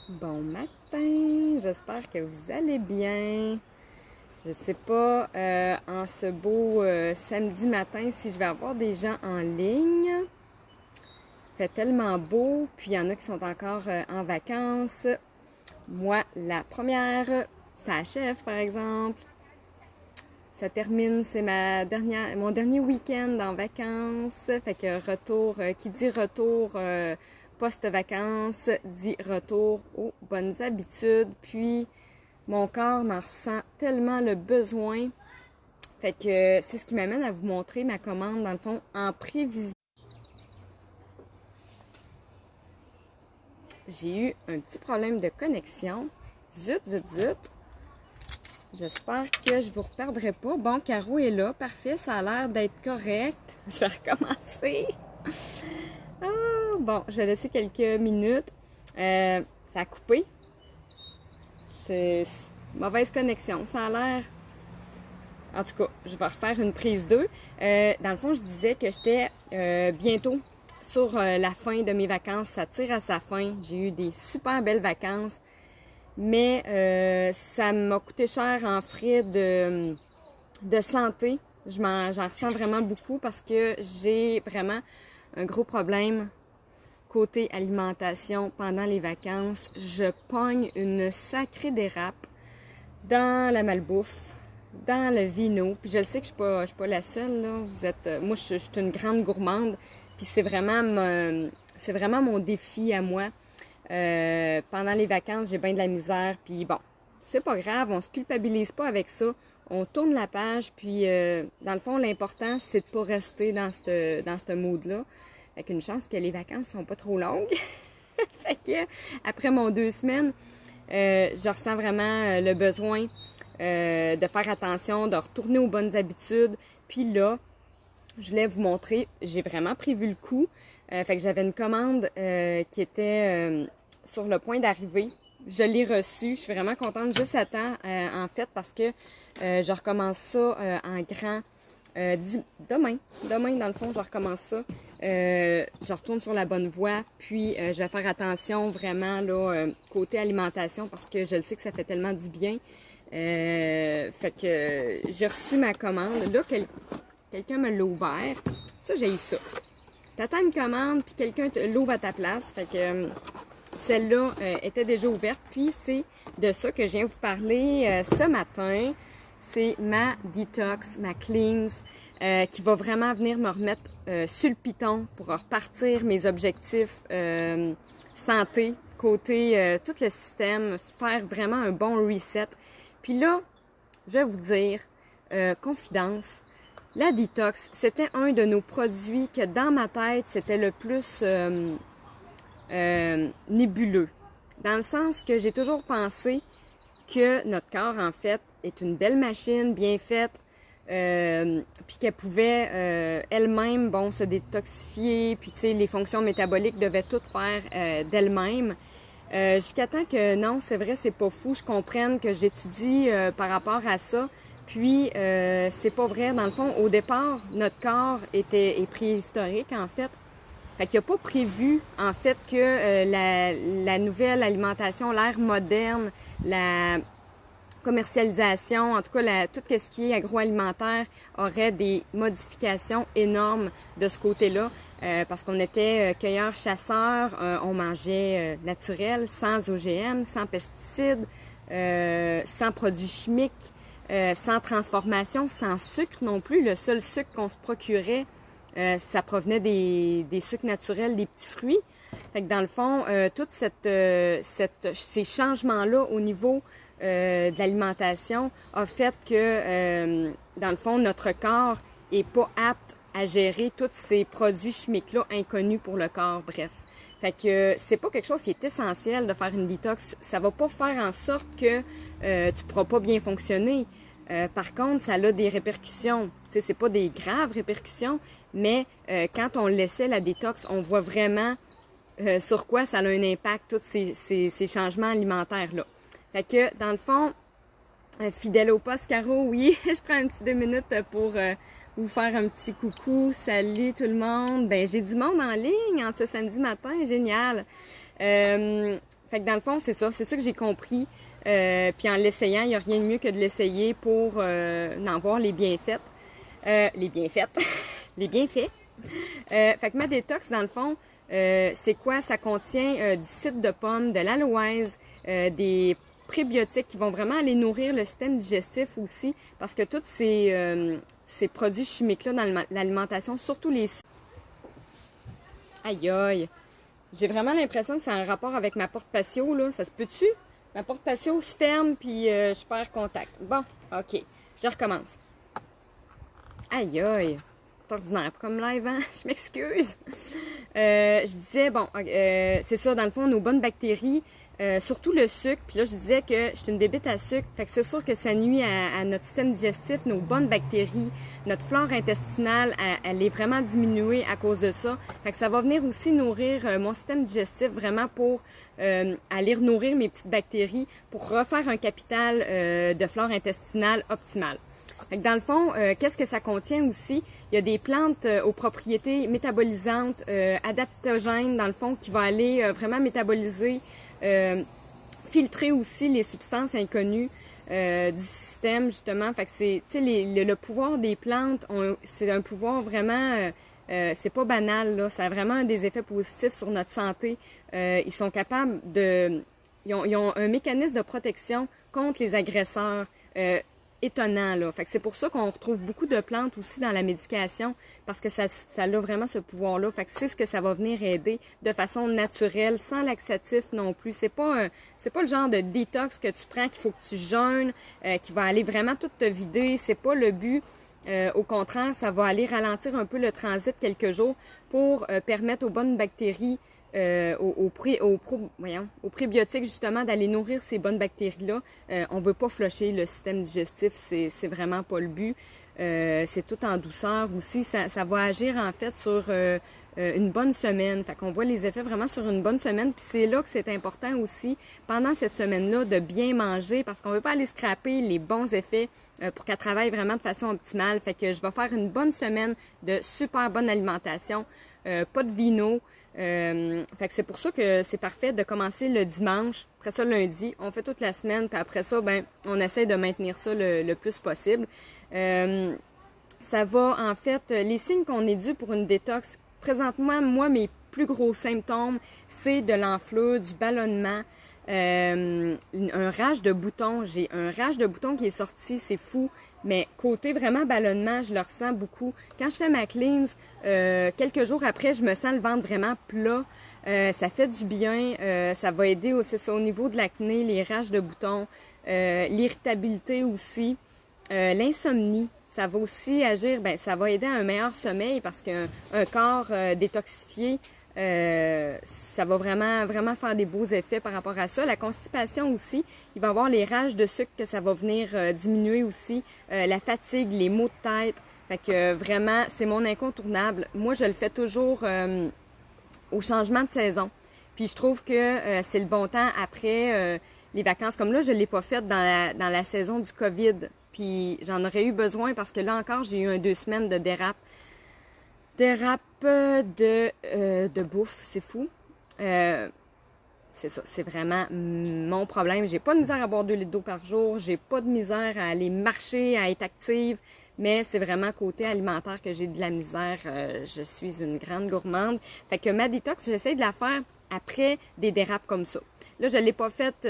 Bon matin, j'espère que vous allez bien. Je sais pas en ce beau samedi matin si je vais avoir des gens en ligne. Il fait tellement beau, puis il y en a qui sont encore en vacances. Moi, la première, ça achève par exemple. Ça termine, c'est mon dernier week-end en vacances. Fait que retour, qui dit retour post-vacances, dit retour aux bonnes habitudes. Puis mon corps en ressent tellement le besoin. Fait que c'est ce qui m'amène à vous montrer ma commande, dans le fond, en prévision. J'ai eu un petit problème de connexion. Zut, zut, zut. J'espère que je vous reperdrai pas. Bon, Caro est là. Parfait, ça a l'air d'être correct. Je vais recommencer. Bon, je vais laisser quelques minutes. Ça a coupé. C'est mauvaise connexion. Ça a l'air... En tout cas, je vais refaire une prise 2. Dans le fond, je disais que j'étais bientôt sur la fin de mes vacances. Ça tire à sa fin. J'ai eu des super belles vacances. Mais ça m'a coûté cher en frais de santé. J'en ressens vraiment beaucoup parce que j'ai vraiment un gros problème côté alimentation pendant les vacances. Je pogne une sacrée dérape dans la malbouffe, dans le vino. Puis je le sais que je suis pas la seule, là. Moi, je suis une grande gourmande. Puis c'est vraiment mon défi à moi. Pendant les vacances, j'ai bien de la misère, puis bon, c'est pas grave, on se culpabilise pas avec ça, on tourne la page, puis dans le fond, l'important, c'est de pas rester dans ce mood-là. Fait qu'une chance que les vacances sont pas trop longues. Fait que, après mon 2 semaines, je ressens vraiment le besoin de faire attention, de retourner aux bonnes habitudes, puis là, je voulais vous montrer, j'ai vraiment prévu le coup. Fait que j'avais une commande qui était sur le point d'arriver. Je l'ai reçue. Je suis vraiment contente juste à temps, en fait, parce que je recommence ça en grand demain. Demain, dans le fond, je recommence ça. Je retourne sur la bonne voie. Puis, je vais faire attention vraiment là côté alimentation parce que je le sais que ça fait tellement du bien. Fait que j'ai reçu ma commande. Là, quelqu'un me l'a ouvert. Ça, j'ai eu ça. T'attends une commande, puis quelqu'un l'ouvre à ta place. Fait que celle-là était déjà ouverte. Puis c'est de ça que je viens vous parler ce matin. C'est ma detox, ma cleanse, qui va vraiment venir me remettre sur le piton pour repartir mes objectifs santé, côté tout le système, faire vraiment un bon reset. Puis là, je vais vous dire, confidence, la detox, c'était un de nos produits que dans ma tête, c'était le plus nébuleux. Dans le sens que j'ai toujours pensé que notre corps, en fait, est une belle machine, bien faite, puis qu'elle pouvait elle-même, bon, se détoxifier, puis tu sais, les fonctions métaboliques devaient toutes faire d'elle-même. Jusqu'à temps que non, c'est vrai, c'est pas fou, je comprenne que j'étudie par rapport à ça. Puis, c'est pas vrai. Dans le fond, au départ, notre corps est préhistorique, en fait. Fait qu'il n'a pas prévu, en fait, que la nouvelle alimentation, l'ère moderne, la commercialisation, en tout cas, tout ce qui est agroalimentaire aurait des modifications énormes de ce côté-là. Parce qu'on était cueilleurs-chasseurs, on mangeait naturel, sans OGM, sans pesticides, sans produits chimiques. Sans transformation, sans sucre non plus. Le seul sucre qu'on se procurait, ça provenait des sucres naturels, des petits fruits. Fait que dans le fond, tous ces changements-là au niveau de l'alimentation a fait que, dans le fond, notre corps est pas apte à gérer tous ces produits chimiques-là inconnus pour le corps. Bref. Fait que c'est pas quelque chose qui est essentiel de faire une détox. Ça va pas faire en sorte que tu pourras pas bien fonctionner. Par contre, ça a des répercussions. Tu sais, c'est pas des graves répercussions, mais quand on laissait la détox, on voit vraiment sur quoi ça a un impact, tous ces changements alimentaires-là. Fait que, dans le fond, fidèle au poste, Caro, oui, je prends un petit 2 minutes pour vous faire un petit coucou. Salut tout le monde! Ben, j'ai du monde en ligne en ce samedi matin, génial! Fait que dans le fond, c'est ça que j'ai compris. Puis en l'essayant, il n'y a rien de mieux que de l'essayer pour en voir les bienfaits. Les bienfaits. Les bienfaits. Fait que ma détox, dans le fond, c'est quoi? Ça contient du cidre de pomme, de l'aloèse, des prébiotiques qui vont vraiment aller nourrir le système digestif aussi, parce que tous ces produits chimiques-là dans l'alimentation, surtout les... Aïe aïe! J'ai vraiment l'impression que c'est un rapport avec ma porte patio, là. Ça se peut-tu? Ma porte patio se ferme, puis je perds contact. Bon, OK. Je recommence. Aïe aïe! C'est ordinaire comme live, hein? Je m'excuse. Je disais, bon, c'est ça, dans le fond, nos bonnes bactéries, surtout le sucre. Puis là, je disais que je suis une bébête à sucre. Fait que c'est sûr que ça nuit à notre système digestif, nos bonnes bactéries. Notre flore intestinale, elle est vraiment diminuée à cause de ça. Fait que ça va venir aussi nourrir mon système digestif vraiment pour aller nourrir mes petites bactéries pour refaire un capital de flore intestinale optimale. Fait que dans le fond, qu'est-ce que ça contient aussi? Il y a des plantes aux propriétés métabolisantes, adaptogènes, dans le fond, qui vont aller vraiment métaboliser, filtrer aussi les substances inconnues du système, justement. Fait que c'est, tu sais, le pouvoir des plantes, c'est un pouvoir vraiment... c'est pas banal, là. Ça a vraiment des effets positifs sur notre santé. Ils sont capables de... Ils ont un mécanisme de protection contre les agresseurs étonnant, là. Fait que c'est pour ça qu'on retrouve beaucoup de plantes aussi dans la médication, parce que ça a vraiment ce pouvoir-là. Fait que c'est ce que ça va venir aider de façon naturelle, sans laxatif non plus. C'est pas le genre de détox que tu prends, qu'il faut que tu jeûnes, qui va aller vraiment tout te vider. C'est pas le but. Au contraire, ça va aller ralentir un peu le transit quelques jours pour permettre aux bonnes bactéries, aux prébiotiques justement, d'aller nourrir ces bonnes bactéries-là. On veut pas flusher le système digestif, c'est vraiment pas le but. C'est tout en douceur aussi. Ça va agir en fait sur une bonne semaine. Fait qu'on voit les effets vraiment sur une bonne semaine. Puis c'est là que c'est important aussi, pendant cette semaine-là, de bien manger, parce qu'on veut pas aller scraper les bons effets pour qu'elle travaille vraiment de façon optimale. Fait que je vais faire une bonne semaine de super bonne alimentation, pas de vino. Fait que c'est pour ça que c'est parfait de commencer le dimanche, après ça lundi, on fait toute la semaine, puis après ça, ben, on essaie de maintenir ça le plus possible. Ça va, en fait, les signes qu'on est dû pour une détox, présentement, moi, mes plus gros symptômes, c'est de l'enflure, du ballonnement, un rage de boutons. J'ai un rage de boutons qui est sorti, c'est fou. Mais côté vraiment ballonnement, je le ressens beaucoup. Quand je fais ma cleanse, quelques jours après, je me sens le ventre vraiment plat. Ça fait du bien. Ça va aider aussi ça, au niveau de l'acné, les rages de boutons, l'irritabilité aussi, l'insomnie. Ça va aussi agir, ben ça va aider à un meilleur sommeil parce qu'un corps détoxifié, ça va vraiment faire des beaux effets par rapport à ça. La constipation aussi, il va y avoir les rages de sucre que ça va venir diminuer aussi, la fatigue, les maux de tête. Fait que vraiment, c'est mon incontournable. Moi, je le fais toujours au changement de saison. Puis je trouve que c'est le bon temps après les vacances. Comme là, je ne l'ai pas fait dans la saison du COVID. Puis j'en aurais eu besoin parce que là encore, j'ai eu 2 semaines de dérape. Dérape de bouffe, c'est fou. C'est ça, c'est vraiment mon problème. J'ai pas de misère à boire 2 litres d'eau par jour. J'ai pas de misère à aller marcher, à être active. Mais c'est vraiment côté alimentaire que j'ai de la misère. Je suis une grande gourmande. Fait que ma détox, j'essaie de la faire après des dérapes comme ça. Là, je l'ai pas faite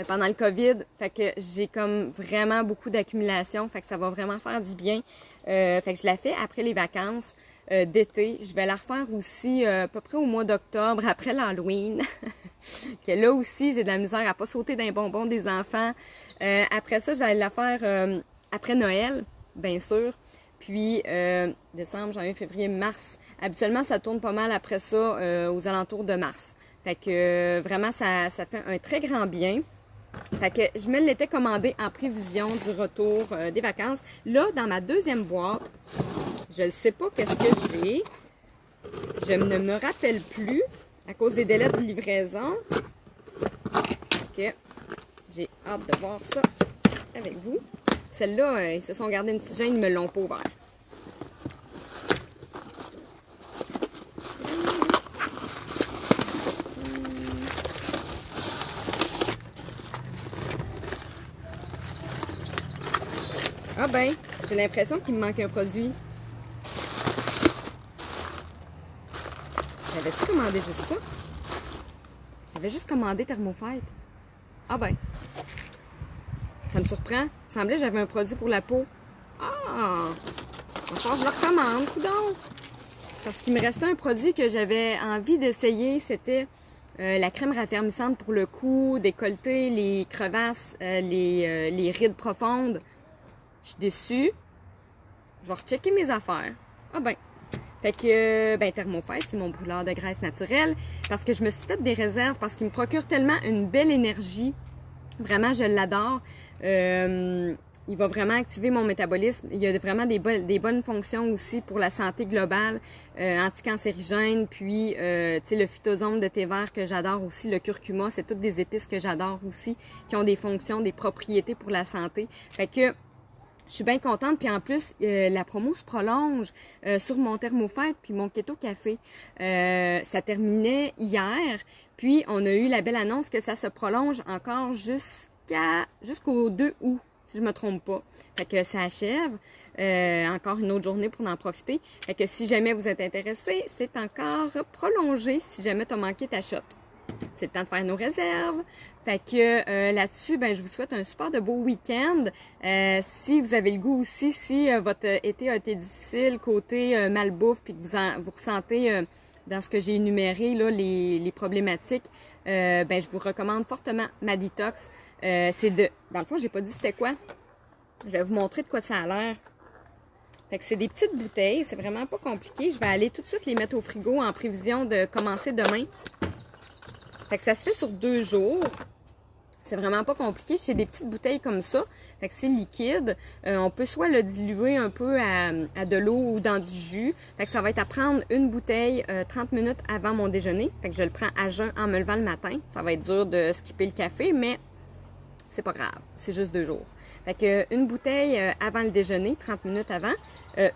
pendant le COVID. Fait que j'ai comme vraiment beaucoup d'accumulation. Fait que ça va vraiment faire du bien. Fait que je la fais après les vacances d'été. Je vais la refaire aussi à peu près au mois d'octobre, après l'Halloween. Que là aussi, j'ai de la misère à pas sauter d'un bonbon des enfants. Après ça, je vais aller la faire après Noël, bien sûr. Puis décembre, janvier, février, mars. Habituellement, ça tourne pas mal après ça aux alentours de mars. Fait que vraiment, ça fait un très grand bien. Fait que je me l'étais commandé en prévision du retour des vacances. Là, dans ma deuxième boîte, je ne sais pas qu'est-ce que j'ai. Je ne me rappelle plus à cause des délais de livraison. Ok, j'ai hâte de voir ça avec vous. Celle-là, ils se sont gardés une petite gêne, ils me l'ont pas ouvert. Ah ben, j'ai l'impression qu'il me manque un produit. J'avais-tu commandé juste ça? J'avais juste commandé Thermofite. Ah ben, ça me surprend. Il semblait que j'avais un produit pour la peau. Ah! Encore, je le recommande, coudonc. Parce qu'il me restait un produit que j'avais envie d'essayer. C'était la crème raffermissante pour le cou, décolleté, les crevasses, les rides profondes. Je suis déçue. Je vais rechecker mes affaires. Ah ben. Fait que, Thermofite, c'est mon brûleur de graisse naturelle. Parce que je me suis fait des réserves, parce qu'il me procure tellement une belle énergie. Vraiment, je l'adore. Il va vraiment activer mon métabolisme. Il y a vraiment des bonnes fonctions aussi pour la santé globale, anticancérigène, puis le phytosome de thé vert que j'adore aussi, le curcuma, c'est toutes des épices que j'adore aussi, qui ont des fonctions, des propriétés pour la santé. Fait que je suis bien contente. Puis en plus, la promo se prolonge sur mon Thermofite puis mon Keto Café. Ça terminait hier. Puis on a eu la belle annonce que ça se prolonge encore jusqu'au 2 août, si je me trompe pas. Fait que ça achève. Encore une autre journée pour en profiter. Fait que si jamais vous êtes intéressé, c'est encore prolongé si jamais tu as manqué ta shot. C'est le temps de faire nos réserves. Fait que là-dessus, je vous souhaite un super de beau week-end. Si vous avez le goût aussi, si votre été a été difficile côté malbouffe, puis que vous ressentez dans ce que j'ai énuméré là les problématiques, je vous recommande fortement ma détox. Dans le fond, j'ai pas dit c'était quoi. Je vais vous montrer de quoi ça a l'air. Fait que c'est des petites bouteilles, c'est vraiment pas compliqué. Je vais aller tout de suite les mettre au frigo en prévision de commencer demain. Fait que ça se fait sur 2 jours. C'est vraiment pas compliqué. C'est des petites bouteilles comme ça. Fait que c'est liquide. On peut soit le diluer un peu à de l'eau ou dans du jus. Fait que ça va être à prendre une bouteille 30 minutes avant mon déjeuner. Fait que je le prends à jeun en me levant le matin. Ça va être dur de skipper le café, mais c'est pas grave. C'est juste 2 jours. Fait que une bouteille avant le déjeuner, 30 minutes avant.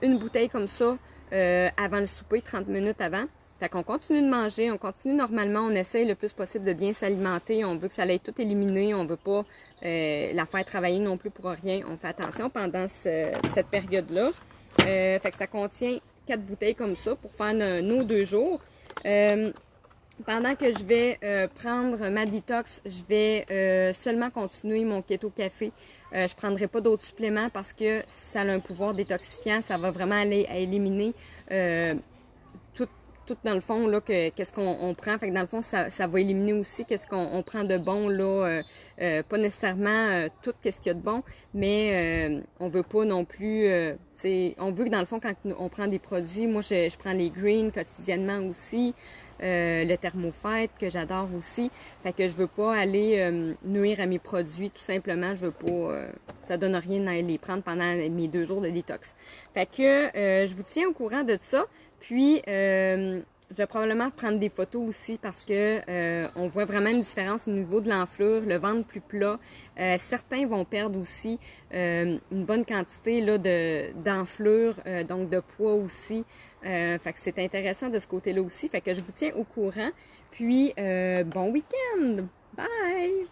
Une bouteille comme ça avant le souper, 30 minutes avant. Fait qu'on continue de manger, on continue normalement, on essaye le plus possible de bien s'alimenter, on veut que ça aille tout éliminer, on veut pas la faire travailler non plus pour rien. On fait attention pendant cette période-là. Fait que ça contient 4 bouteilles comme ça pour faire nos 2 jours. Pendant que je vais prendre ma détox, je vais seulement continuer mon Keto Café. Je prendrai pas d'autres suppléments parce que ça a un pouvoir détoxifiant, ça va vraiment aller à éliminer tout dans le fond, là, qu'est-ce qu'on prend. Fait que dans le fond, ça va éliminer aussi qu'est-ce qu'on prend de bon, là. Pas nécessairement tout qu'est-ce qu'il y a de bon, mais on veut pas non plus... on veut que dans le fond, quand on prend des produits, moi, je prends les greens quotidiennement aussi, le Thermofite que j'adore aussi. Fait que je veux pas aller nuire à mes produits, tout simplement. Je veux pas... ça donne rien d'aller les prendre pendant mes 2 jours de détox. Fait que je vous tiens au courant de ça. Puis, je vais probablement prendre des photos aussi parce que on voit vraiment une différence au niveau de l'enflure, le ventre plus plat. Certains vont perdre aussi une bonne quantité là d'enflure, donc de poids aussi. Fait que c'est intéressant de ce côté-là aussi. Fait que je vous tiens au courant. Puis, bon week-end! Bye!